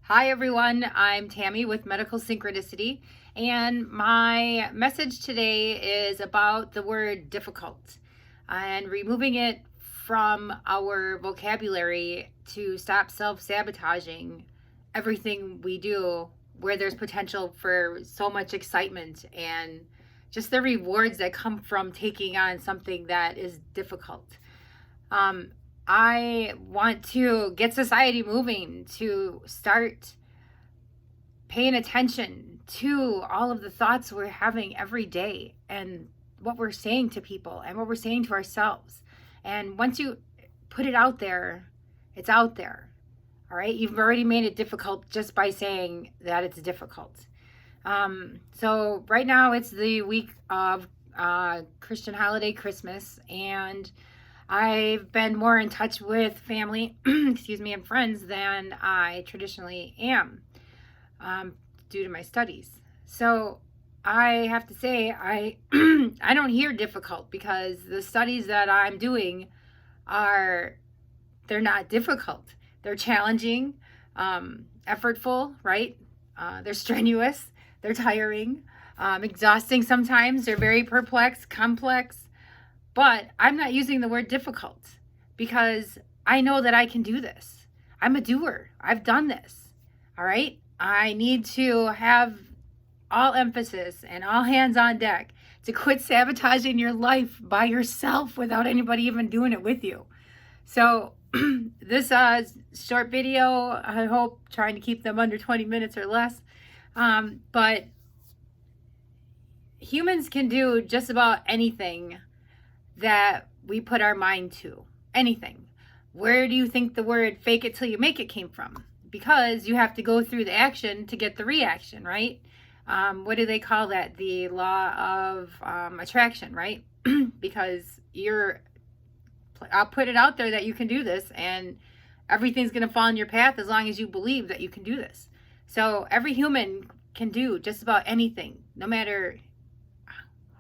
Hi everyone, I'm Tammy with Medical Synchronicity, and my message today is about the word difficult and removing it from our vocabulary to stop self-sabotaging everything we do where there's potential for so much excitement and just the rewards that come from taking on something that is difficult. Um, I want to get society moving to start paying attention to all of the thoughts we're having every day and what we're saying to people and what we're saying to ourselves. And once you put it out there, it's out there. All right. You've already made it difficult just by saying that it's difficult. So right now it's the week of Christian holiday Christmas, and I've been more in touch with family, excuse me, and friends than I traditionally am, due to my studies. So I have to say I I don't hear difficult because the studies that I'm doing they're not difficult. They're challenging, effortful, right? They're strenuous, they're tiring, exhausting sometimes. They're very perplexed, complex. But I'm not using the word difficult because I know that I can do this. I'm a doer. I've done this. All right. I need to have all emphasis and all hands on deck to quit sabotaging your life by yourself without anybody even doing it with you. So this short video, I hope, trying to keep them under 20 minutes or less. But humans can do just about anything that we put our mind to. Anything. Where do you think the word fake it till you make it came from? Because you have to go through the action to get the reaction, right? What do they call that? The law of attraction, right? Because I'll put it out there that you can do this, and everything's going to fall in your path as long as you believe that you can do this. So every human can do just about anything, no matter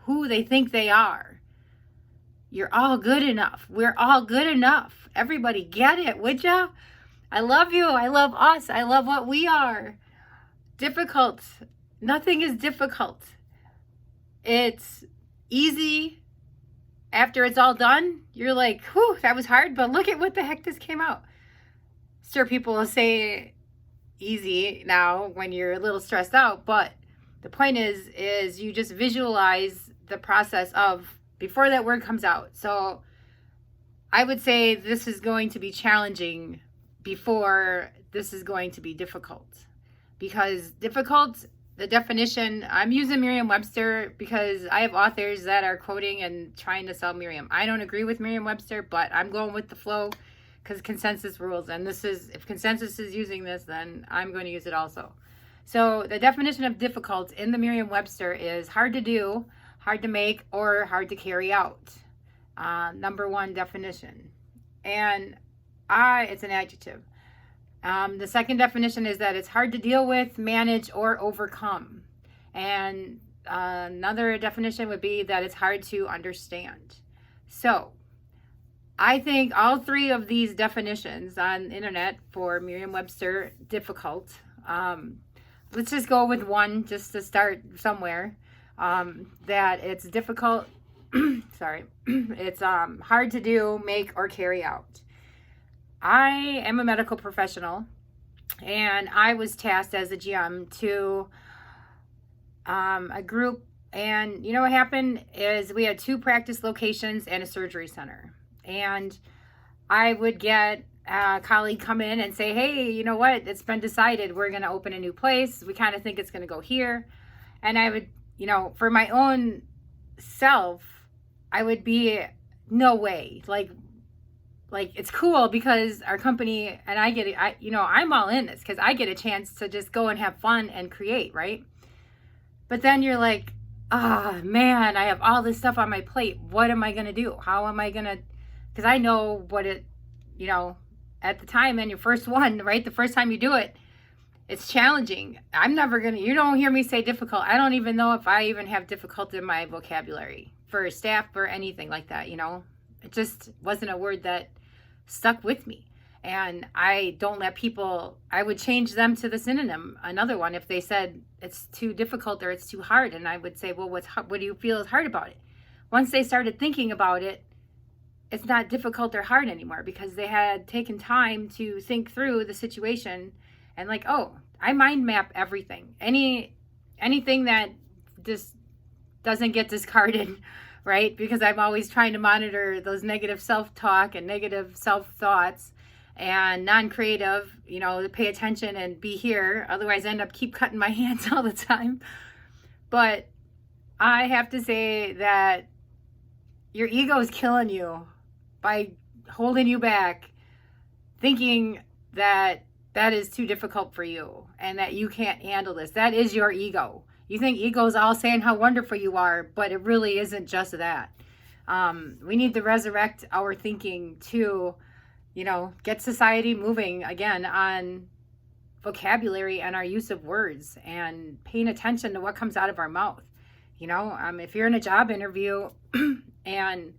who they think they are. You're all good enough. We're all good enough. Everybody get it, would ya? I love you. I love us. I love what we are. Difficult. Nothing is difficult. It's easy. After it's all done, you're like, whew, that was hard, but look at what the heck this came out. Sure, people will say easy now when you're a little stressed out, but the point is you just visualize the process of before that word comes out. So I would say this is going to be challenging before this is going to be difficult. Because difficult, the definition, I'm using Merriam-Webster because I have authors that are quoting and trying to sell Merriam. I don't agree with Merriam-Webster, but I'm going with the flow because consensus rules. And if consensus is using this, then I'm going to use it also. So the definition of difficult in the Merriam-Webster is hard to do, hard to make, or hard to carry out. Number one definition. And it's an adjective. The second definition is that it's hard to deal with, manage, or overcome. And another definition would be that it's hard to understand. So I think all three of these definitions on the internet for Merriam-Webster difficult. Let's just go with one just to start somewhere. That it's difficult, sorry, it's hard to do, make, or carry out. I am a medical professional, and I was tasked as a GM to a group, and you know what happened is we had 2 practice locations and a surgery center, and I would get a colleague come in and say, hey, you know what, it's been decided we're going to open a new place, we kind of think it's going to go here. And I would, for my own self, I would be, no way. Like it's cool because our company and I get it. I'm all in this because I get a chance to just go and have fun and create, right? But then you're like, man, I have all this stuff on my plate. What am I going to do? How am I going to, because I know what it, at the time and your first one, right? The first time you do it, it's challenging. You don't hear me say difficult. I don't even know if I even have difficult in my vocabulary for staff or anything like that, It just wasn't a word that stuck with me. And I don't let people, I would change them to the synonym, another one, if they said it's too difficult or it's too hard. And I would say, well, what do you feel is hard about it? Once they started thinking about it, it's not difficult or hard anymore, because they had taken time to think through the situation and like, oh, I mind map everything. Anything that just doesn't get discarded, right? Because I'm always trying to monitor those negative self-talk and negative self-thoughts, and non-creative, to pay attention and be here. Otherwise I end up keep cutting my hands all the time. But I have to say that your ego is killing you by holding you back, thinking that that is too difficult for you and that you can't handle this. That is your ego. You think ego is all saying how wonderful you are, but it really isn't just that. We need to resurrect our thinking to, get society moving again on vocabulary and our use of words and paying attention to what comes out of our mouth. If you're in a job interview and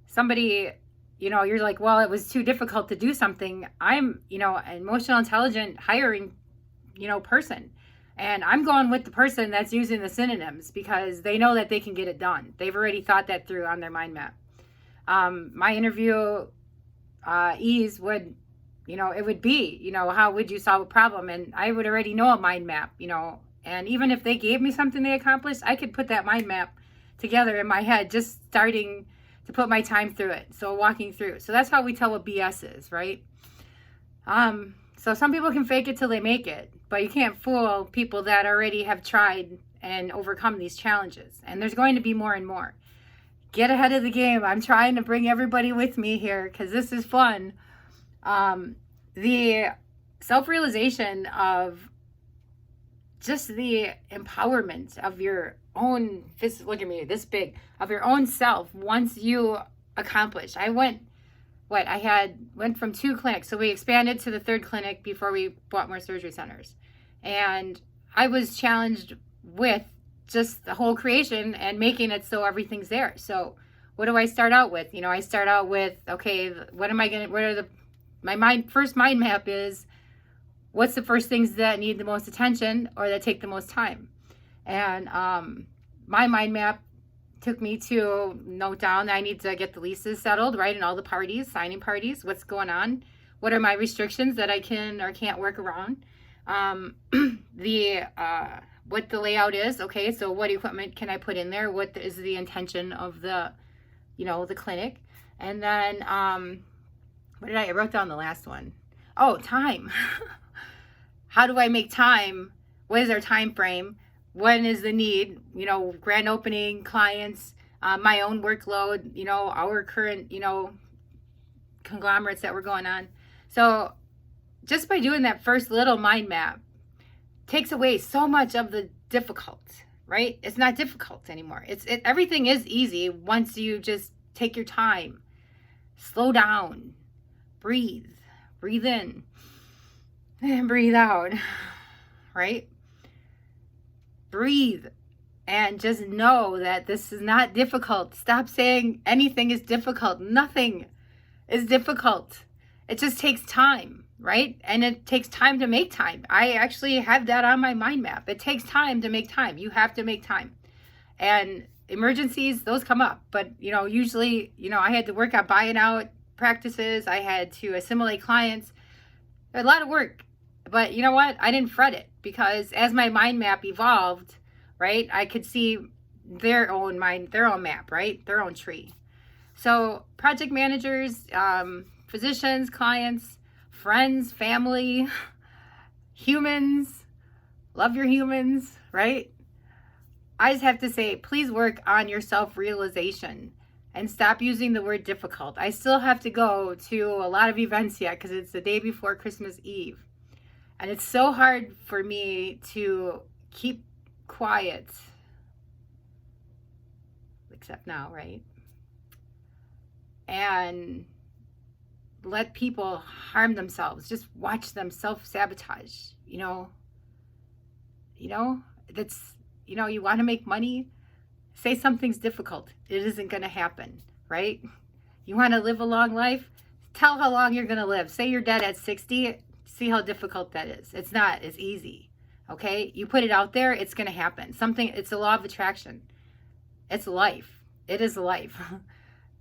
somebody, you're like, well, it was too difficult to do something. I'm, an emotional intelligent hiring, person. And I'm going with the person that's using the synonyms because they know that they can get it done. They've already thought that through on their mind map. My interview ease would, it would be, how would you solve a problem? And I would already know a mind map, and even if they gave me something they accomplished, I could put that mind map together in my head, just starting to put my time through it. So walking through. So that's how we tell what BS is, right? So some people can fake it till they make it, but you can't fool people that already have tried and overcome these challenges. And there's going to be more and more. Get ahead of the game. I'm trying to bring everybody with me here because this is fun. The self-realization of just the empowerment of your own, look at me, this big, of your own self once you accomplish. I went from 2 clinics. So we expanded to the 3rd clinic before we bought more surgery centers. And I was challenged with just the whole creation and making it so everything's there. So what do I start out with? I start out with, okay, my first mind map is, what's the first things that need the most attention or that take the most time? And my mind map took me to note down that I need to get the leases settled, right? And all the parties, signing parties, what's going on? What are my restrictions that I can or can't work around? What the layout is. Okay, so what equipment can I put in there? What is the intention of the clinic? And then, I wrote down the last one. Oh, time. How do I make time? What is our time frame? When is the need? Grand opening, clients, my own workload, our current, conglomerates that were going on. So just by doing that first little mind map takes away so much of the difficult, right? It's not difficult anymore. Everything is easy once you just take your time, slow down, breathe in and breathe out, right? Breathe and just know that this is not difficult. Stop saying anything is difficult. Nothing is difficult. It just takes time, right? And it takes time to make time. I actually have that on my mind map. It takes time to make time. You have to make time. And emergencies, those come up. But, usually, I had to work on buying out practices. I had to assimilate clients. A lot of work. But you know what? I didn't fret it because as my mind map evolved, right, I could see their own map, right? Their own tree. So project managers, physicians, clients, friends, family, humans, love your humans, right? I just have to say, please work on your self-realization and stop using the word difficult. I still have to go to a lot of events yet because it's the day before Christmas Eve. And it's so hard for me to keep quiet, except now, right? And let people harm themselves. Just watch them self-sabotage, that's, you want to make money, say something's difficult. It isn't going to happen, right? You want to live a long life, tell how long you're going to live. Say you're dead at 60. See how difficult that is. It's not as easy. Okay? You put it out there, it's going to happen. It's a law of attraction. It's life. It is life.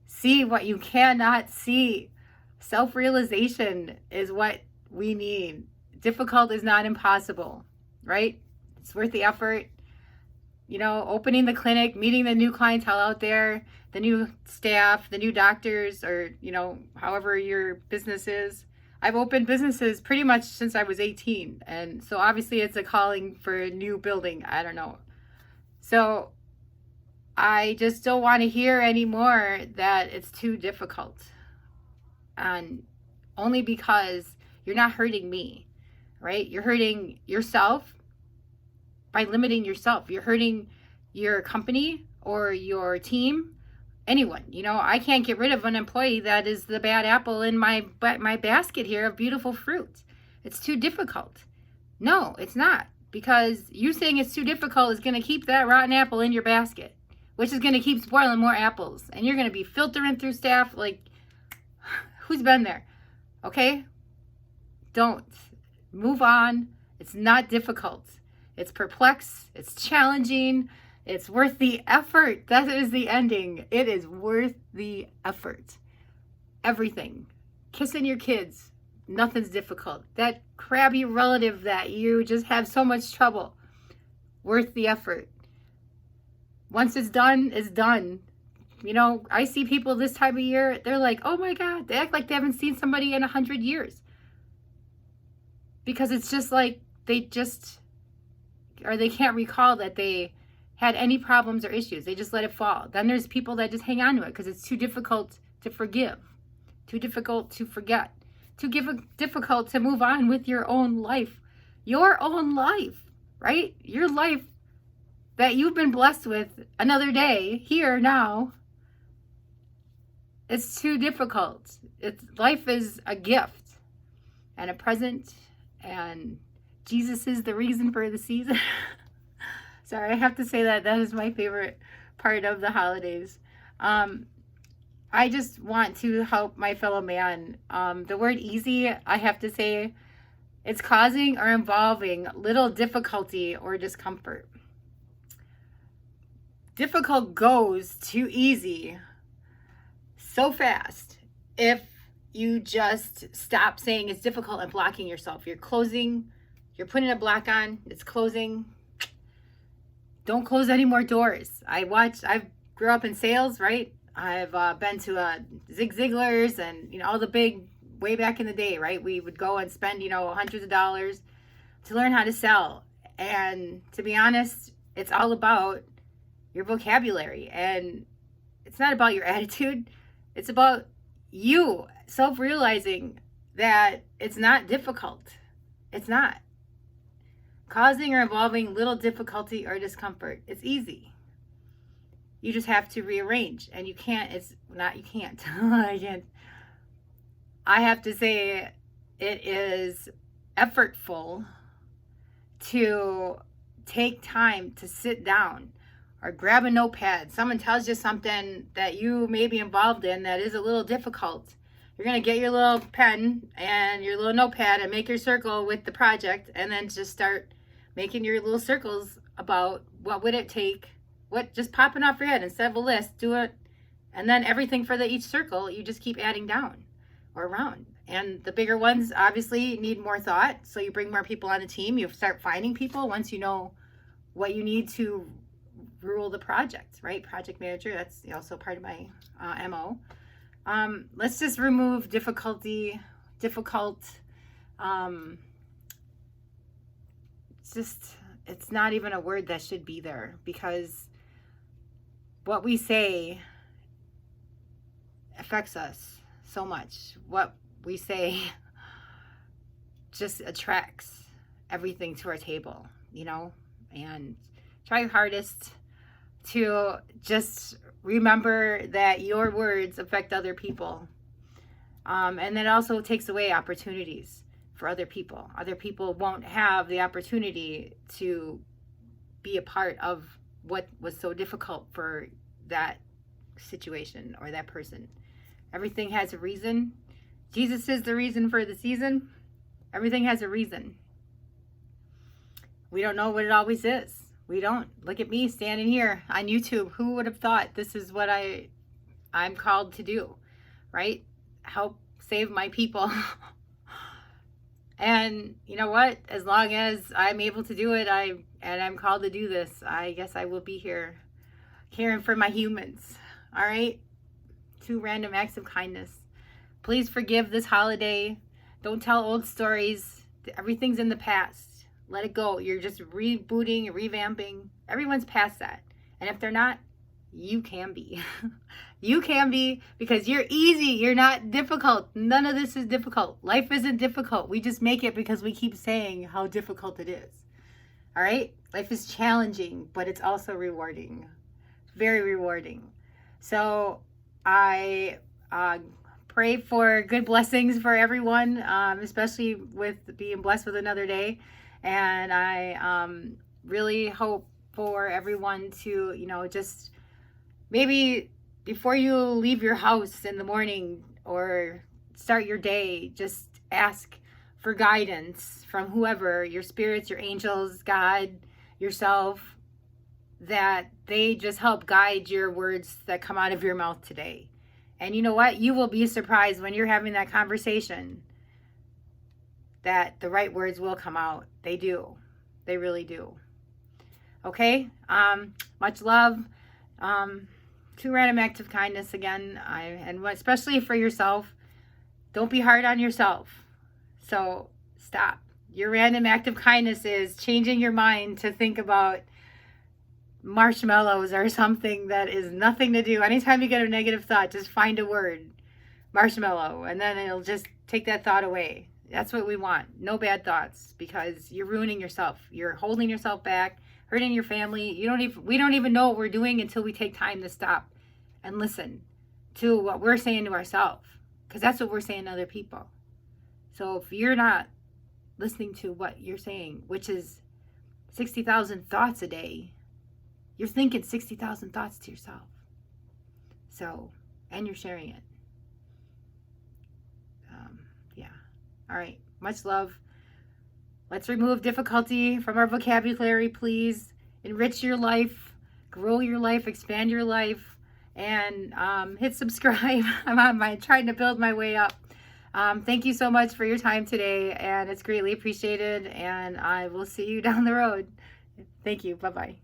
See what you cannot see. Self-realization is what we need. Difficult is not impossible, right? It's worth the effort. You know, opening the clinic, meeting the new clientele out there, the new staff, the new doctors, or, you know, however your business is. I've opened businesses pretty much since I was 18. And so obviously it's a calling for a new building. I don't know. So I just don't want to hear anymore that it's too difficult. And only because you're not hurting me, right? You're hurting yourself by limiting yourself. You're hurting your company or your team, anyone. You know, I can't get rid of an employee that is the bad apple in my basket here of beautiful fruit. It's too difficult. No, it's not. Because you saying it's too difficult is going to keep that rotten apple in your basket, which is going to keep spoiling more apples. And you're going to be filtering through staff like, who's been there? Okay? Don't. Move on. It's not difficult. It's perplexed. It's challenging. It's worth the effort. That is the ending. It is worth the effort. Everything. Kissing your kids. Nothing's difficult. That crabby relative that you just have so much trouble. Worth the effort. Once it's done, it's done. You know, I see people this time of year, they're like, oh my God, they act like they haven't seen somebody in 100 years. Because it's just like they can't recall that they had any problems or issues. They just let it fall. Then there's people that just hang on to it because it's too difficult to forgive, too difficult to forget, difficult to move on with your own life. Your own life, right? Your life that you've been blessed with another day, here, now. It's too difficult. Life is a gift and a present, and Jesus is the reason for the season. Sorry, I have to say that. That is my favorite part of the holidays. I just want to help my fellow man. The word easy, I have to say, it's causing or involving little difficulty or discomfort. Difficult goes to easy so fast if you just stop saying it's difficult and blocking yourself. You're putting a block on, it's closing. Don't close any more doors. I grew up in sales, right? I've been to Zig Ziglar's and, you know, all the big, way back in the day, right? We would go and spend, you know, hundreds of dollars to learn how to sell. And to be honest, it's all about your vocabulary. And it's not about your attitude. It's about you self-realizing that it's not difficult. It's not. Causing or involving little difficulty or discomfort. It's easy. You just have to rearrange. And you can't. I have to say it is effortful to take time to sit down or grab a notepad. Someone tells you something that you may be involved in that is a little difficult. You're going to get your little pen and your little notepad and make your circle with the project, and then just start making your little circles about what would it take, what just popping off your head instead of a list, do it. And then everything for each circle, you just keep adding down or around. And the bigger ones obviously need more thought. So you bring more people on the team. You start finding people once you know what you need to rule the project, right? Project manager, that's also part of my MO. Let's just remove difficult. It's not even a word that should be there, because what we say affects us so much. What we say just attracts everything to our table, you know, and try your hardest to just remember that your words affect other people. And that also takes away opportunities for other people. Other people won't have the opportunity to be a part of what was so difficult for that situation or that person. Everything has a reason, Jesus is the reason for the season. Everything has a reason. We don't know what it always is. We don't. Look at me standing here on YouTube. Who would have thought this is what I'm called to do, right? Help save my people. And you know what? As long as I'm able to do it, and I'm called to do this, I guess I will be here caring for my humans. All right? 2 random acts of kindness. Please forgive this holiday. Don't tell old stories. Everything's in the past. Let it go. You're just rebooting, revamping. Everyone's past that. And if they're not, you can be. You can be, because you're easy. You're not difficult. None of this is difficult. Life isn't difficult. We just make it because we keep saying how difficult it is. All right? Life is challenging, but it's also rewarding. Very rewarding. So I pray for good blessings for everyone, especially with being blessed with another day. And I really hope for everyone to, just maybe before you leave your house in the morning or start your day, just ask for guidance from whoever, your spirits, your angels, God, yourself, that they just help guide your words that come out of your mouth today. And you know what? You will be surprised when you're having that conversation that the right words will come out. They do. They really do. Okay? Much love. 2 random acts of kindness again. And especially for yourself. Don't be hard on yourself. So stop. Your random act of kindness is changing your mind to think about marshmallows or something that is nothing to do. Anytime you get a negative thought, just find a word, marshmallow, and then it'll just take that thought away. That's what we want. No bad thoughts, because you're ruining yourself. You're holding yourself back, hurting your family. We don't even know what we're doing until we take time to stop and listen to what we're saying to ourselves, because that's what we're saying to other people. So if you're not listening to what you're saying, which is 60,000 thoughts a day, you're thinking 60,000 thoughts to yourself. So, and you're sharing it. Yeah. All right. Much love. Let's remove difficulty from our vocabulary, please. Enrich your life, grow your life, expand your life, and hit subscribe. I'm trying to build my way up. Thank you so much for your time today, and it's greatly appreciated, and I will see you down the road. Thank you. Bye-bye.